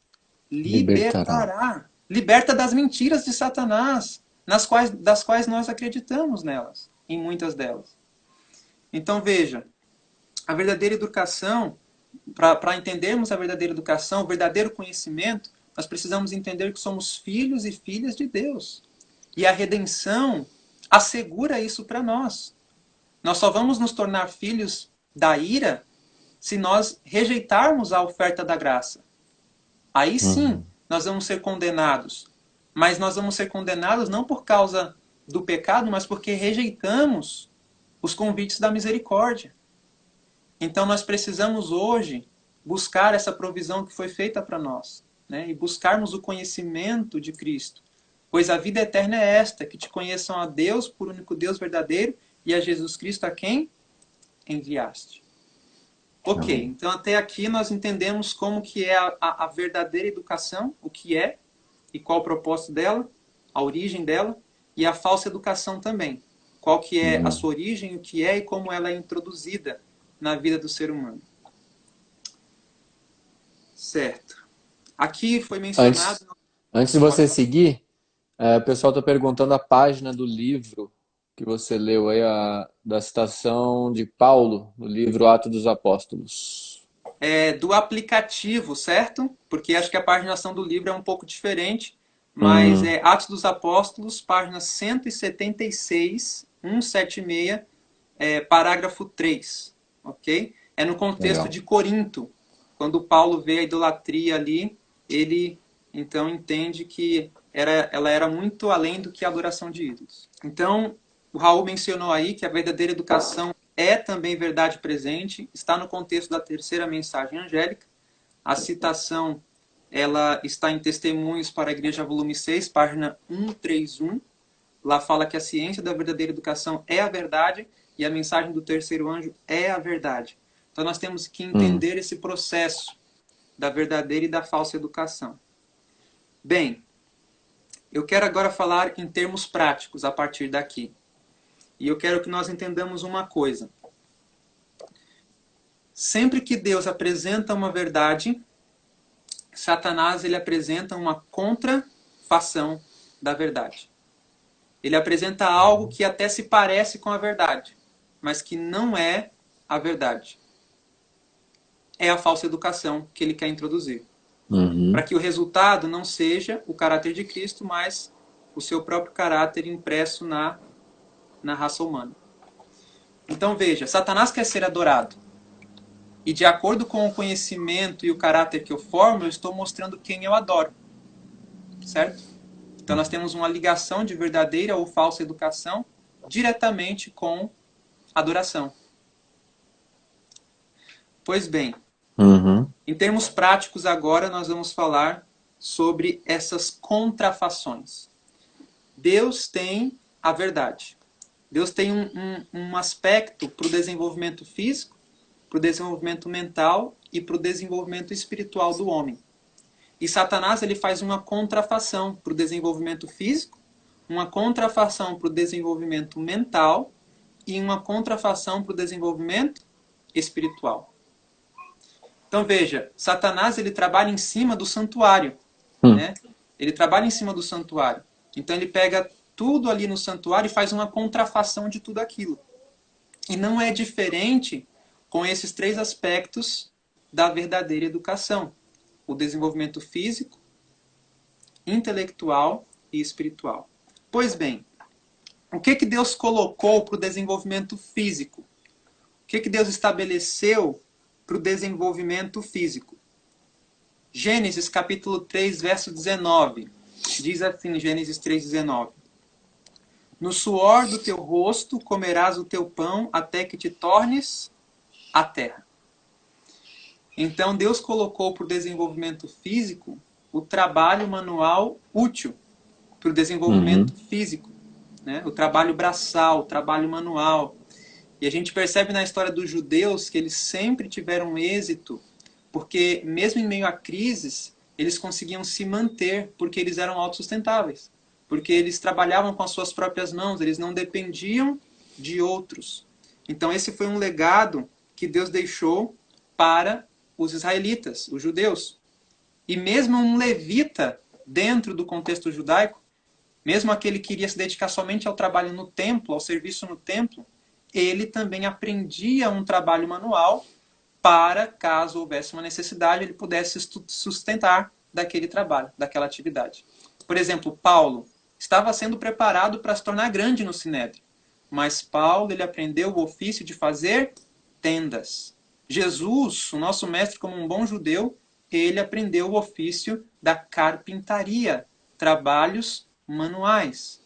Libertará. libertará. Liberta das mentiras de Satanás, das quais nós acreditamos nelas, em muitas delas. Então veja, a verdadeira educação, para entendermos a verdadeira educação, o verdadeiro conhecimento, nós precisamos entender que somos filhos e filhas de Deus. E a redenção assegura isso para nós. Nós só vamos nos tornar filhos da ira se nós rejeitarmos a oferta da graça. Aí sim, Uhum. nós vamos ser condenados. Mas nós vamos ser condenados não por causa do pecado, mas porque rejeitamos os convites da misericórdia. Então nós precisamos hoje buscar essa provisão que foi feita para nós, né? E buscarmos o conhecimento de Cristo. Pois a vida eterna é esta, que te conheçam a Deus, por único Deus verdadeiro, e a Jesus Cristo a quem enviaste. Ok, Amém. então até aqui nós entendemos como que é a verdadeira educação, o que é e qual o propósito dela, a origem dela, e a falsa educação também. Qual que é a Uhum. sua origem, o que é e como ela é introduzida na vida do ser humano. Certo. Aqui foi mencionado... Antes, antes de Pode você falar. seguir, o pessoal está perguntando a página do livro que você leu aí, da citação de Paulo, no livro Atos dos Apóstolos. Do aplicativo, certo? Porque acho que a paginação do livro é um pouco diferente, mas Hum, é Atos dos Apóstolos, página 176, 176, parágrafo 3, ok? É no contexto legal. de Corinto. Quando Paulo vê a idolatria ali, ele então entende que ela era muito além do que a adoração de ídolos. Então, o Raul mencionou aí que a verdadeira educação é também verdade presente, está no contexto da terceira mensagem angélica. A citação ela está em Testemunhos para a Igreja, volume 6, página 131. Lá fala que a ciência da verdadeira educação é a verdade e a mensagem do terceiro anjo é a verdade. Então nós temos que Hum. entender esse processo da verdadeira e da falsa educação. Bem, eu quero agora falar em termos práticos a partir daqui. E eu quero que nós entendamos uma coisa. Sempre que Deus apresenta uma verdade, Satanás ele apresenta uma contrafação da verdade. Ele apresenta algo que até se parece com a verdade, mas que não é a verdade. É a falsa educação que ele quer introduzir. Para que o resultado não seja o caráter de Cristo, mas o seu próprio caráter impresso na raça humana. Então veja, Satanás quer ser adorado. E de acordo com o conhecimento e o caráter que eu formo, eu estou mostrando quem eu adoro. Certo? Então nós temos uma ligação de verdadeira ou falsa educação diretamente com adoração. Pois bem, em termos práticos agora nós vamos falar sobre essas contrafações. Deus tem a verdade. Deus tem um aspecto para o desenvolvimento físico, para o desenvolvimento mental e para o desenvolvimento espiritual do homem. E Satanás ele faz uma contrafação para o desenvolvimento físico, uma contrafação para o desenvolvimento mental e uma contrafação para o desenvolvimento espiritual. Então veja, Satanás ele trabalha em cima do santuário. Né? Ele trabalha em cima do santuário. Então ele pega tudo ali no santuário e faz uma contrafação de tudo aquilo. E não é diferente com esses três aspectos da verdadeira educação. O desenvolvimento físico, intelectual e espiritual. Pois bem, o que Deus colocou para o desenvolvimento físico? O que Deus estabeleceu para o desenvolvimento físico? Gênesis capítulo 3, verso 19. Diz assim, Gênesis 3:19. No suor do teu rosto comerás o teu pão até que te tornes a terra. Então Deus colocou para o desenvolvimento físico o trabalho manual útil para o desenvolvimento físico. Né? O trabalho braçal, o trabalho manual. E a gente percebe na história dos judeus que eles sempre tiveram êxito, porque mesmo em meio a crises, eles conseguiam se manter, porque eles eram autossustentáveis. Porque eles trabalhavam com as suas próprias mãos, eles não dependiam de outros. Então esse foi um legado que Deus deixou para os israelitas, os judeus. E mesmo um levita, dentro do contexto judaico, mesmo aquele que iria se dedicar somente ao trabalho no templo, ao serviço no templo, ele também aprendia um trabalho manual para, caso houvesse uma necessidade, ele pudesse sustentar daquele trabalho, daquela atividade. Por exemplo, Paulo estava sendo preparado para se tornar grande no Sinédrio, mas Paulo ele aprendeu o ofício de fazer tendas. Jesus, o nosso mestre como um bom judeu, ele aprendeu o ofício da carpintaria, trabalhos manuais.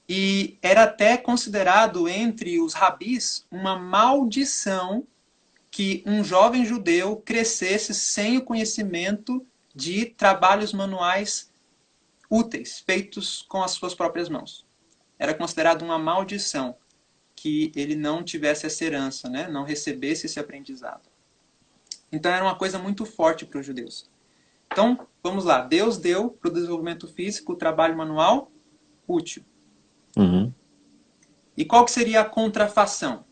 E era até considerado entre os rabis uma maldição que um jovem judeu crescesse sem o conhecimento de trabalhos manuais úteis, feitos com as suas próprias mãos. Era considerado uma maldição que ele não tivesse essa herança, né? Não recebesse esse aprendizado. Então era uma coisa muito forte para os judeus. Então, vamos lá. Deus deu para o desenvolvimento físico o trabalho manual útil. E qual que seria a contrafação?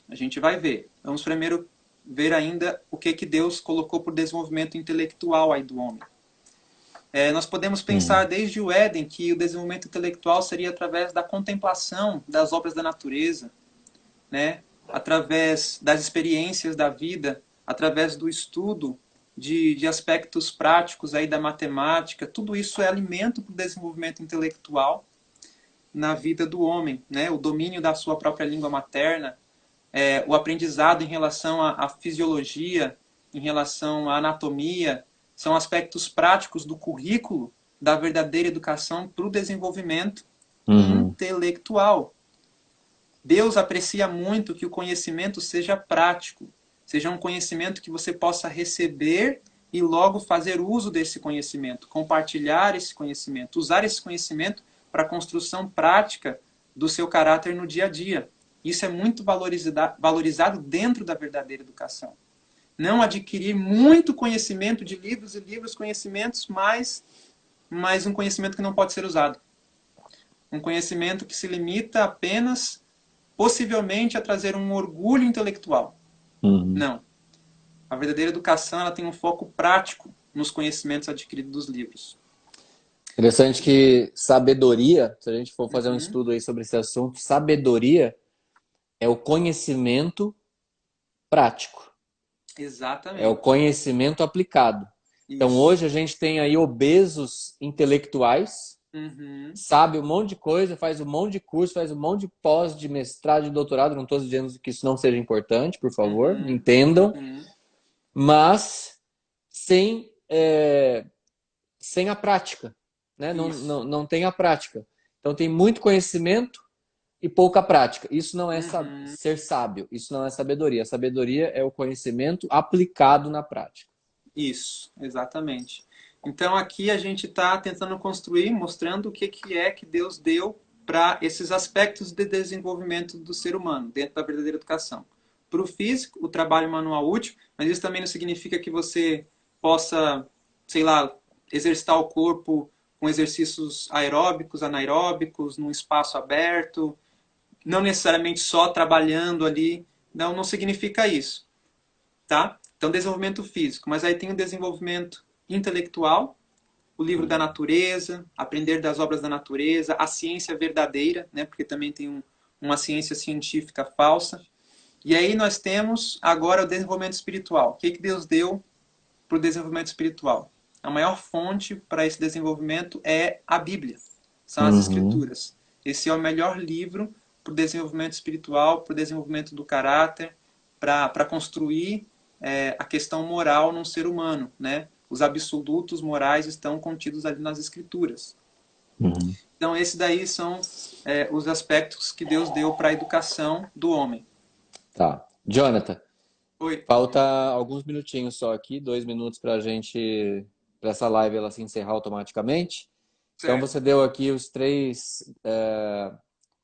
A gente vai ver. Vamos primeiro ver ainda o que Deus colocou para o desenvolvimento intelectual aí do homem. Nós podemos pensar desde o Éden que o desenvolvimento intelectual seria através da contemplação das obras da natureza, né? Através das experiências da vida, através do estudo de aspectos práticos aí da matemática. Tudo isso é alimento para o desenvolvimento intelectual na vida do homem, né? O domínio da sua própria língua materna, o aprendizado em relação à fisiologia, em relação à anatomia, são aspectos práticos do currículo da verdadeira educação para o desenvolvimento intelectual. Deus aprecia muito que o conhecimento seja prático, seja um conhecimento que você possa receber e logo fazer uso desse conhecimento, compartilhar esse conhecimento, usar esse conhecimento para a construção prática do seu caráter no dia a dia. Isso é muito valorizado dentro da verdadeira educação. Não adquirir muito conhecimento de livros e livros, conhecimentos, mas um conhecimento que não pode ser usado. Um conhecimento que se limita apenas, possivelmente, a trazer um orgulho intelectual. Uhum. Não. A verdadeira educação ela tem um foco prático nos conhecimentos adquiridos dos livros. Interessante que sabedoria, se a gente for fazer um Uhum. estudo aí sobre esse assunto, sabedoria é o conhecimento prático, é o Exatamente. conhecimento aplicado. Então Isso. hoje a gente tem aí obesos intelectuais, Uhum. sabe um monte de coisa, faz um monte de curso, faz um monte de pós, de mestrado, de doutorado. Não estou dizendo que isso não seja importante, por favor, Uhum. entendam, Uhum. mas sem, sem a prática, né? Isso. Não tem a prática. Então tem muito conhecimento e pouca prática. Isso não é Uhum. ser sábio, isso não é sabedoria. A sabedoria é o conhecimento aplicado na prática. Isso, exatamente. Então aqui a gente está tentando construir, mostrando o que é que Deus deu para esses aspectos de desenvolvimento do ser humano, dentro da verdadeira educação. Para o físico, o trabalho manual útil, mas isso também não significa que você possa, sei lá, exercitar o corpo com exercícios aeróbicos, anaeróbicos, num espaço aberto, não necessariamente só trabalhando ali. Não, não significa isso, tá? Então, desenvolvimento físico, mas aí tem o desenvolvimento intelectual, o livro da natureza, aprender das obras da natureza, a ciência verdadeira, né? Porque também tem uma ciência científica falsa. E aí nós temos agora o desenvolvimento espiritual. O que Deus deu para o desenvolvimento espiritual? A maior fonte para esse desenvolvimento é a Bíblia, são as Uhum. Escrituras. Esse é o melhor livro para o desenvolvimento espiritual, para o desenvolvimento do caráter, para construir a questão moral num ser humano, né? Os absolutos morais estão contidos ali nas Escrituras. Uhum. Então, esses daí são os aspectos que Deus deu para a educação do homem. Tá. Jonathan, Oi. falta alguns minutinhos só aqui, 2 minutos para a gente, para essa live ela se encerrar automaticamente. Então Certo. você deu aqui os três.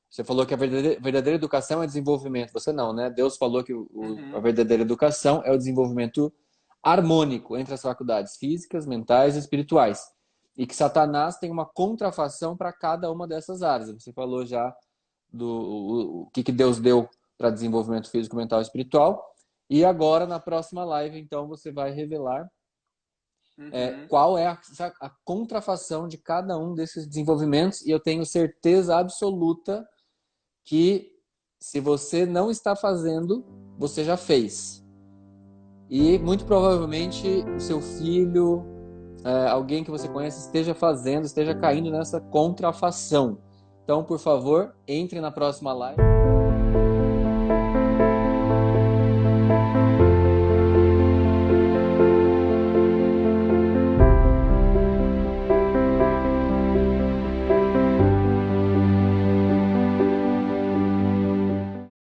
Você falou que a verdadeira educação é desenvolvimento. Você não, né? Deus falou que a Uhum. verdadeira educação é o desenvolvimento harmônico entre as faculdades físicas, mentais e espirituais. E que Satanás tem uma contrafação para cada uma dessas áreas. Você falou já do o que Deus deu para desenvolvimento físico, mental e espiritual. E agora, na próxima live, então, você vai revelar Uhum. qual é a contrafação de cada um desses desenvolvimentos. E eu tenho certeza absoluta que se você não está fazendo, você já fez. E muito provavelmente o seu filho, alguém que você conhece, esteja fazendo, esteja caindo nessa contrafação. Então, por favor, entre na próxima live.